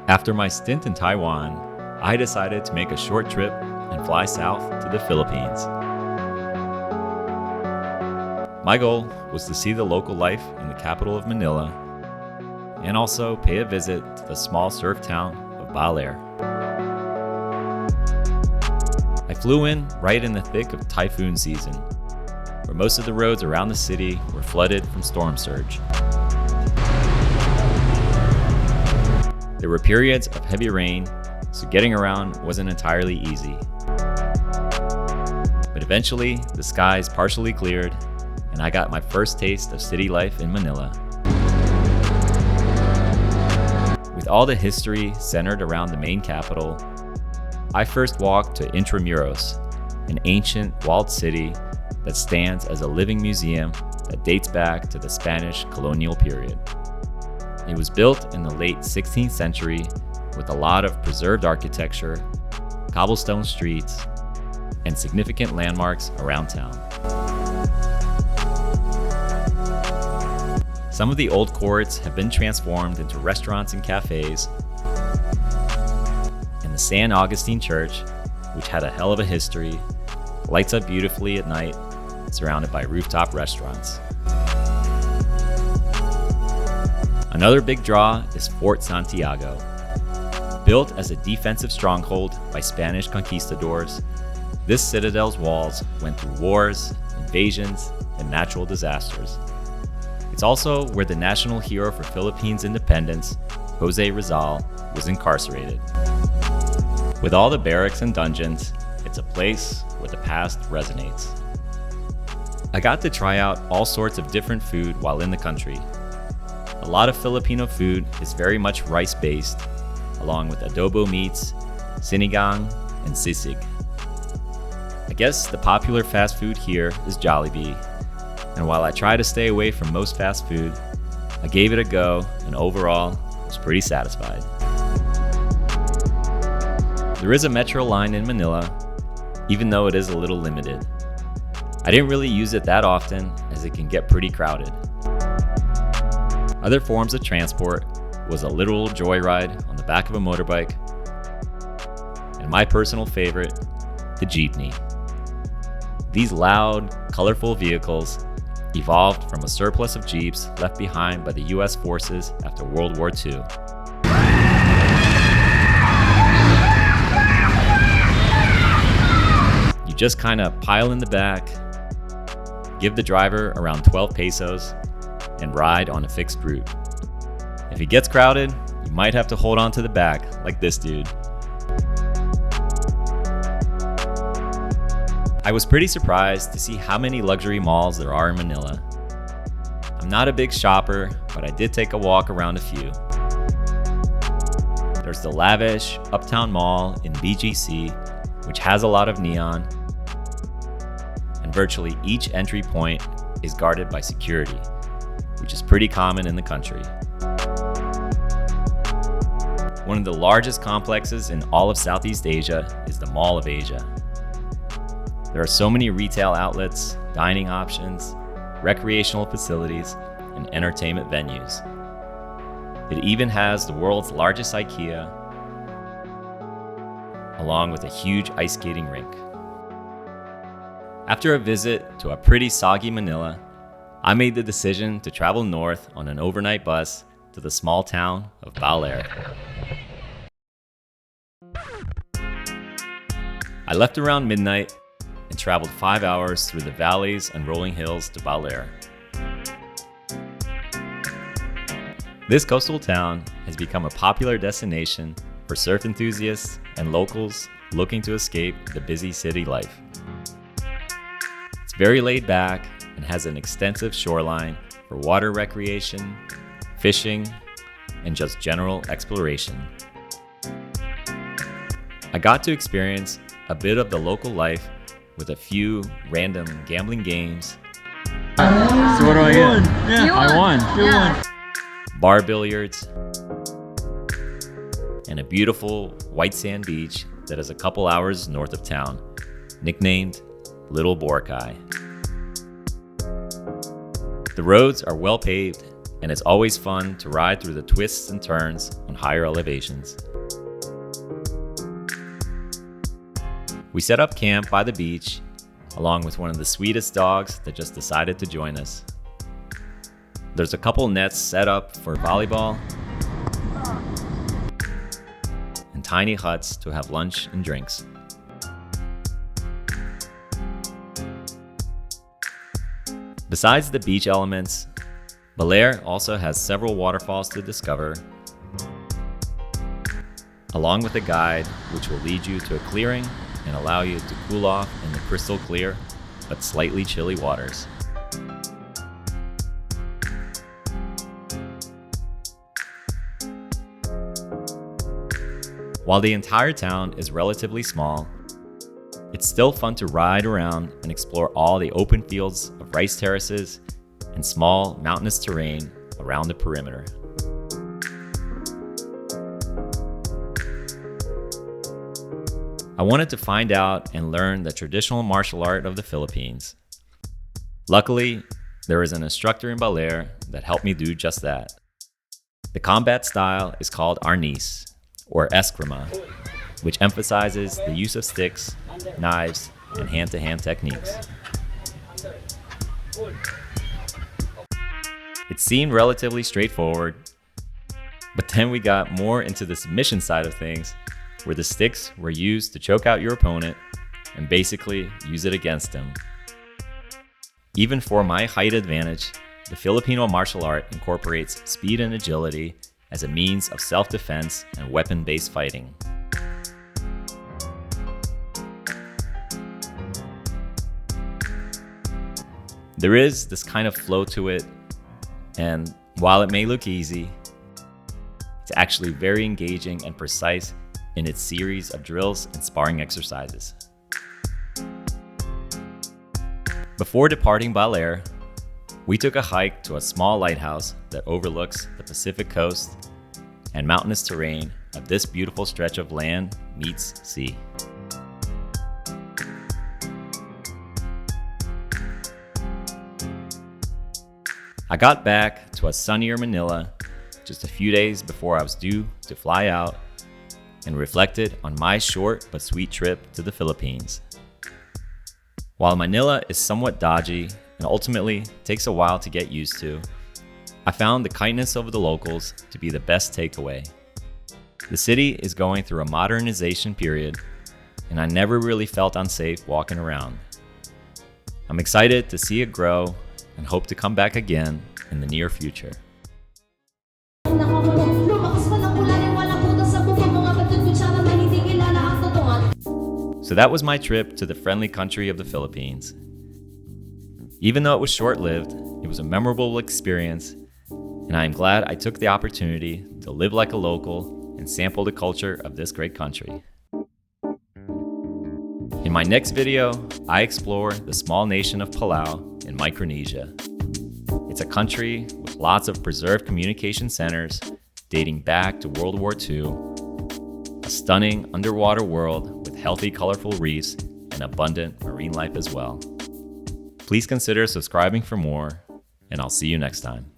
After my stint in Taiwan, I decided to make a short trip and fly south to the Philippines. My goal was to see the local life in the capital of Manila and also pay a visit to the small surf town of Baler. I flew in right in the thick of typhoon season, where most of the roads around the city were flooded from storm surge. There were periods of heavy rain, so getting around wasn't entirely easy. But eventually, the skies partially cleared, and I got my first taste of city life in Manila. With all the history centered around the main capital, I first walked to Intramuros, an ancient walled city that stands as a living museum that dates back to the Spanish colonial period. It was built in the late 16th century with a lot of preserved architecture, cobblestone streets, and significant landmarks around town. Some of the old courts have been transformed into restaurants and cafes, and the San Agustin Church, which had a hell of a history, lights up beautifully at night, surrounded by rooftop restaurants. Another big draw is Fort Santiago. Built as a defensive stronghold by Spanish conquistadors, this citadel's walls went through wars, invasions, and natural disasters. It's also where the national hero for Philippines independence, Jose Rizal, was incarcerated. With all the barracks and dungeons, it's a place where the past resonates. I got to try out all sorts of different food while in the country. A lot of Filipino food is very much rice-based, along with adobo meats, sinigang, and sisig. I guess the popular fast food here is Jollibee, and while I try to stay away from most fast food, I gave it a go and overall was pretty satisfied. There is a metro line in Manila, even though it is a little limited. I didn't really use it that often as it can get pretty crowded. Other forms of transport was a literal joyride on the back of a motorbike, and my personal favorite, the jeepney. These loud, colorful vehicles evolved from a surplus of jeeps left behind by the US forces after World War II. You just kind of pile in the back, give the driver around 12 pesos, and ride on a fixed route. If it gets crowded, you might have to hold on to the back, like this dude. I was pretty surprised to see how many luxury malls there are in Manila. I'm not a big shopper, but I did take a walk around a few. There's the lavish Uptown Mall in BGC, which has a lot of neon, and virtually each entry point is guarded by security, which is pretty common in the country. One of the largest complexes in all of Southeast Asia is the Mall of Asia. There are so many retail outlets, dining options, recreational facilities, and entertainment venues. It even has the world's largest IKEA, along with a huge ice skating rink. After a visit to a pretty soggy Manila, I made the decision to travel north on an overnight bus to the small town of Baler. I left around midnight and traveled 5 hours through the valleys and rolling hills to Baler. This coastal town has become a popular destination for surf enthusiasts and locals looking to escape the busy city life. It's very laid back and has an extensive shoreline for water recreation, fishing, and just general exploration. I got to experience a bit of the local life with a few random gambling games. So what do I get? Yeah, I won. You won. Bar billiards, and a beautiful white sand beach that is a couple hours north of town, nicknamed Little Boracay. The roads are well paved and it's always fun to ride through the twists and turns on higher elevations. We set up camp by the beach, along with one of the sweetest dogs that just decided to join us. There's a couple nets set up for volleyball, and tiny huts to have lunch and drinks. Besides the beach elements, Baler also has several waterfalls to discover, along with a guide which will lead you to a clearing and allow you to cool off in the crystal clear but slightly chilly waters. While the entire town is relatively small, it's still fun to ride around and explore all the open fields of rice terraces and small mountainous terrain around the perimeter. I wanted to find out and learn the traditional martial art of the Philippines. Luckily, there is an instructor in Baler that helped me do just that. The combat style is called arnis, or eskrima, which emphasizes the use of sticks, knives, and hand-to-hand techniques. It seemed relatively straightforward, but then we got more into the submission side of things, where the sticks were used to choke out your opponent and basically use it against him. Even for my height advantage, the Filipino martial art incorporates speed and agility as a means of self-defense and weapon-based fighting. There is this kind of flow to it, and while it may look easy, it's actually very engaging and precise in its series of drills and sparring exercises. Before departing Baler, we took a hike to a small lighthouse that overlooks the Pacific coast and mountainous terrain of this beautiful stretch of land meets sea. I got back to a sunnier Manila just a few days before I was due to fly out and reflected on my short but sweet trip to the Philippines. While Manila is somewhat dodgy and ultimately takes a while to get used to, I found the kindness of the locals to be the best takeaway. The city is going through a modernization period, and I never really felt unsafe walking around. I'm excited to see it grow and hope to come back again in the near future. So that was my trip to the friendly country of the Philippines. Even though it was short-lived, it was a memorable experience, and I am glad I took the opportunity to live like a local and sample the culture of this great country. In my next video, I explore the small nation of Palau in Micronesia. It's a country with lots of preserved communication centers dating back to World War II, a stunning underwater world with healthy, colorful reefs and abundant marine life as well. Please consider subscribing for more, and I'll see you next time.